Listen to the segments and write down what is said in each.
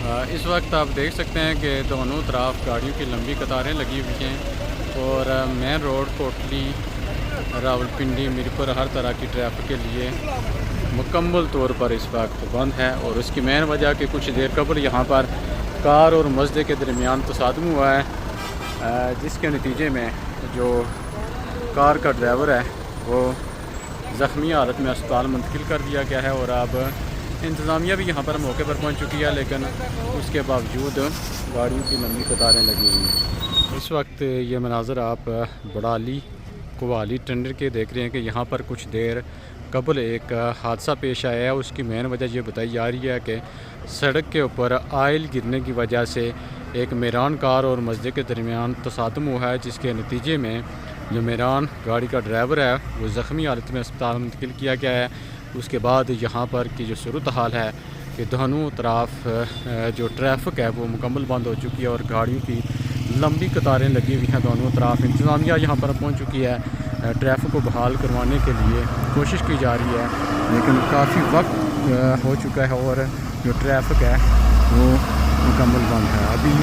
इस वक्त आप देख सकते हैं कि दोनों तरफ गाड़ियों की लंबी कतारें लगी हुई हैं और मेन रोड कोटली रावलपिंडी मीरपुर हर तरह की ट्रैफिक के लिए मुकम्मल तौर पर इस वक्त बंद है। और उसकी मेन वजह कि कुछ देर कबल यहाँ पर कार और मस्जिद के दरमियान तसादम हुआ है, जिसके नतीजे में जो कार का ड्राइवर है वो ज़ख्मी हालत में अस्पताल मुंतकिल कर दिया गया है। और अब इंतज़ामिया भी यहाँ पर मौके पर पहुँच चुकी है, लेकिन उसके बावजूद गाड़ियों की लंबी कतारें लगी हुई हैं। इस वक्त ये मनाज़र आप बड़ाली कोवाली टेंडर के देख रहे हैं कि यहाँ पर कुछ देर कबल एक हादसा पेश आया है। उसकी मेन वजह ये बताई जा रही है कि सड़क के ऊपर आयल गिरने की वजह से एक मेरान कार और मस्जिद के दरमियान तसादम हुआ है, जिसके नतीजे में जो मेरान गाड़ी का ड्राइवर है वो ज़ख्मी हालत में अस्पताल मुंतकिल किया गया है। उसके बाद यहाँ पर की जो सूरत हाल है कि दोनों तरफ जो ट्रैफिक है वो मुकम्मल बंद हो चुकी है और गाड़ियों की लंबी कतारें लगी हुई हैं दोनों तरफ। इंतज़ामिया यहाँ पर पहुँच चुकी है, ट्रैफिक को बहाल करवाने के लिए कोशिश की जा रही है, लेकिन काफ़ी वक्त हो चुका है और जो ट्रैफिक है वो मुकम्मल बंद है। अभी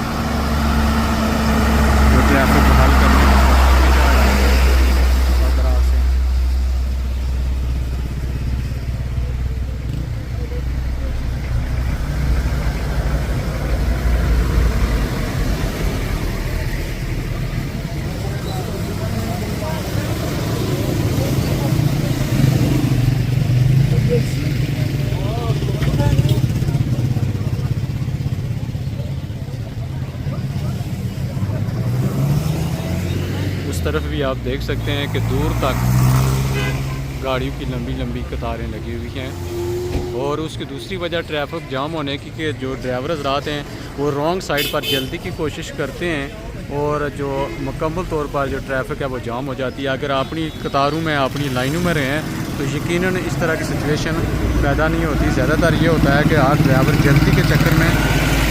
जो ट्रैफिक बहाल करने की कोशिश की जा रही है हर तरह से। उस तरफ भी आप देख सकते हैं कि दूर तक गाड़ियों की लंबी लंबी कतारें लगी हुई हैं। और उसकी दूसरी वजह ट्रैफिक जाम होने की कि जो ड्राइवर हज़रात हैं वो रॉन्ग साइड पर जल्दी की कोशिश करते हैं और जो मुकम्मल तौर पर जो ट्रैफिक है वो जाम हो जाती है। अगर अपनी कतारों में अपनी लाइनों में रहें तो यकीनन इस तरह की सिचुएशन पैदा नहीं होती। ज़्यादातर ये होता है कि आज ड्राइवर जल्दी के चक्कर में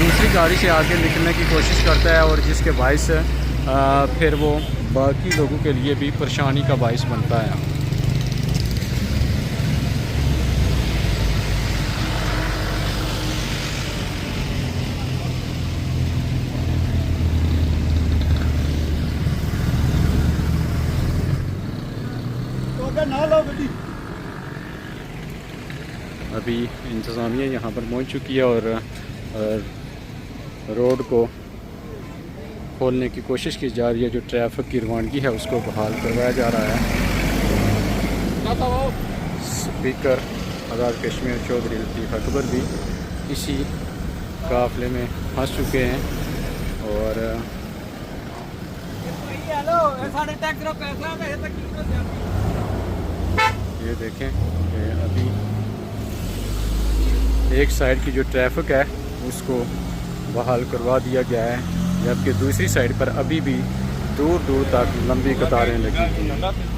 दूसरी गाड़ी से आगे निकलने की कोशिश करता है और जिसके बाइस फिर वो बाकी लोगों के लिए भी परेशानी का बाइस बनता है। अभी इंतज़ामिया यहाँ पर पहुँच चुकी है और रोड को खोलने की कोशिश की जा रही है। जो ट्रैफिक की रवानगी है उसको बहाल करवाया जा रहा है। स्पीकर आज़ाद कश्मीर चौधरी लतीफ़ अकबर भी इसी काफ़िले में फंस चुके हैं और ये देखें कि अभी एक साइड की जो ट्रैफिक है उसको बहाल करवा दिया गया है, जबकि दूसरी साइड पर अभी भी दूर दूर तक लंबी कतारें लगी हैं।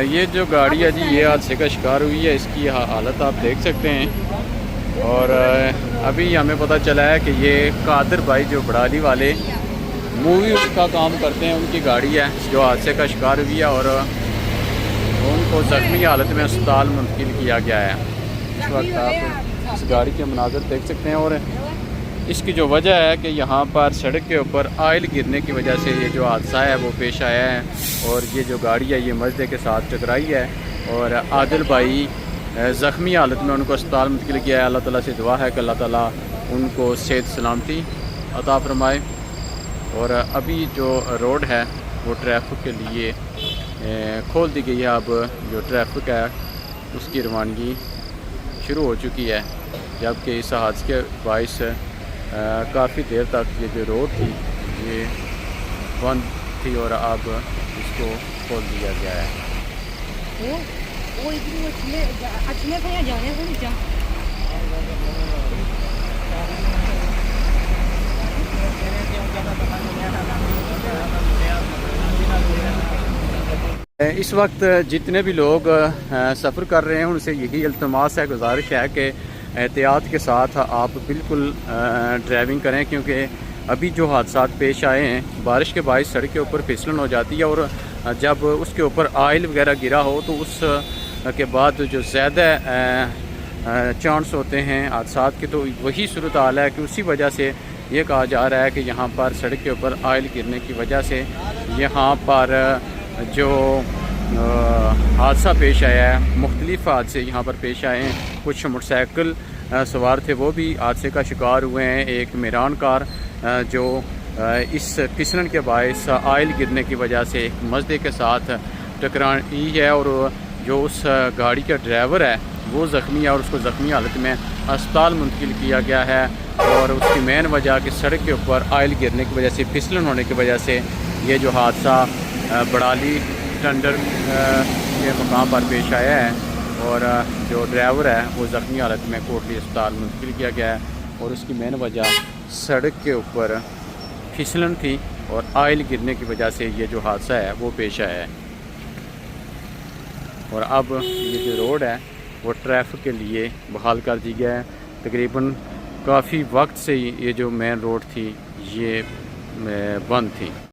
ये जो गाड़ी है जी ये हादसे का शिकार हुई है, इसकी हालत आप देख सकते हैं। और अभी हमें पता चला है कि ये कादर भाई जो बड़ाली वाले मूवी का काम करते हैं उनकी गाड़ी है जो हादसे का शिकार हुई है और उनको ज़ख्मी हालत में अस्पताल मुंतकिल किया गया है। इस वक्त आप इस गाड़ी के मनाज़र देख सकते हैं और इसकी जो वजह है कि यहाँ पर सड़क के ऊपर आयल गिरने की वजह से ये जो हादसा है वो पेश आया है और ये जो गाड़ी है ये मस्जिद के साथ टकराई है और आदिल भाई ज़ख्मी हालत में उनको अस्पताल मुंतकिल किया है। अल्लाह ताला से दुआ है कि अल्लाह ताला उनको सेहत सलामती अता फरमाए। और अभी जो रोड है वो ट्रैफिक के लिए खोल दी गई है। अब जो ट्रैफिक है उसकी रवानगी शुरू हो चुकी है, जबकि इस हादसे के बाइस काफ़ी देर तक ये जो रोड थी ये बंद थी और अब इसको खोल दिया गया है। वो अच्छे से जाने को नहीं जा इस वक्त जितने भी लोग सफ़र कर रहे हैं उनसे यही इल्तमास है, गुजारिश है कि एहतियात के साथ आप बिल्कुल ड्राइविंग करें, क्योंकि अभी जो हादसा पेश आए हैं बारिश के बायस सड़क के ऊपर फिसलन हो जाती है, और जब उसके ऊपर आयल वगैरह गिरा हो तो उस के बाद जो ज़्यादा चांस होते हैं हादसा के, तो वही सूरत हाल है कि उसी वजह से ये कहा जा रहा है कि यहाँ पर सड़क के ऊपर आयल गिरने की वजह से यहाँ पर जो हादसा पेश आया है, मुख्तलिफ हादसे यहाँ पर पेश आए हैं। कुछ मोटरसाइकिल सवार थे वो भी हादसे का शिकार हुए हैं। एक मेरान कार जो इस फिसलन के बायस आयल गिरने की वजह से एक मजदे के साथ टकराई है, और जो उस गाड़ी का ड्राइवर है वो ज़ख्मी है और उसको ज़ख्मी हालत में अस्पताल मुंतकिल किया गया है। और उसकी मेन वजह कि सड़क के ऊपर आयल गिरने की वजह से, फिसलन होने की वजह से ये जो हादसा बड़ाली टेंडर के मकाम पर पेश आया है, और जो ड्राइवर है वो ज़ख्मी हालत में कोटली अस्पताल मुंतकिल किया गया है। और उसकी मेन वजह सड़क के ऊपर फिसलन थी और आयल गिरने की वजह से ये जो हादसा है वो पेश आया है। और अब ये जो रोड है वो ट्रैफिक के लिए बहाल कर दी गया है। तकरीबन काफ़ी वक्त से ये जो मेन रोड थी ये बंद थी।